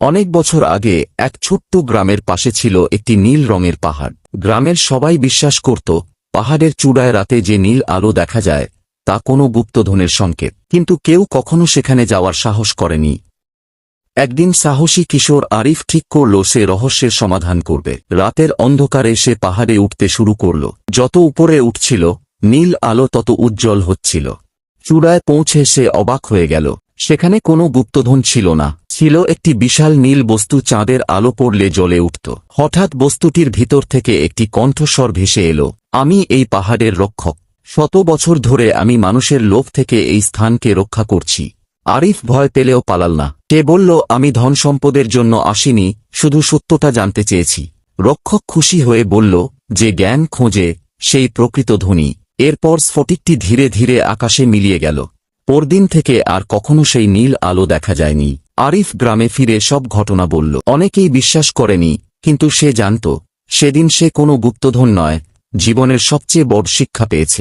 অনেক বছর আগে এক ছোট্ট গ্রামের পাশে ছিল একটি নীল রঙের পাহাড়। গ্রামের সবাই বিশ্বাস করত পাহাড়ের চূড়ায় রাতে যে নীল আলো দেখা যায় তা কোনো গুপ্তধনের সংকেত, কিন্তু কেউ কখনো সেখানে যাওয়ার সাহস করেনি। একদিন সাহসী কিশোর আরিফ ঠিক করল সে রহস্যের সমাধান করবে। রাতের অন্ধকারে সে পাহাড়ে উঠতে শুরু করল। যত উপরে উঠছিল নীল আলো তত উজ্জ্বল হচ্ছিল। চূড়ায় পৌঁছে সে অবাক হয়ে গেল। সেখানে কোনো গুপ্তধন ছিল না, ছিল একটি বিশাল নীল বস্তু চাঁদের আলো পড়লে জ্বলে উঠত। হঠাৎ বস্তুটির ভিতর থেকে একটি কণ্ঠস্বর ভেসে এলো, আমি এই পাহাড়ের রক্ষক। শত বছর ধরে আমি মানুষের লোভ থেকে এই স্থানকে রক্ষা করছি। আরিফ ভয় পেলেও পালাল না। সে বলল, আমি ধন সম্পদের জন্য আসিনি, শুধু সত্যটা জানতে চেয়েছি। রক্ষক খুশি হয়ে বলল, যে জ্ঞান খোঁজে সেই প্রকৃত ধনী। এরপর স্ফটিকটি ধীরে ধীরে আকাশে মিলিয়ে গেল। পরদিন থেকে আর কখনো সেই নীল আলো দেখা যায়নি। আরিফ গ্রামে ফিরে সব ঘটনা বলল। অনেকেই বিশ্বাস করেনি, কিন্তু সে জানত সেদিন সে কোনো গুপ্তধন নয়, জীবনের সবচেয়ে বড় শিক্ষা পেয়েছে।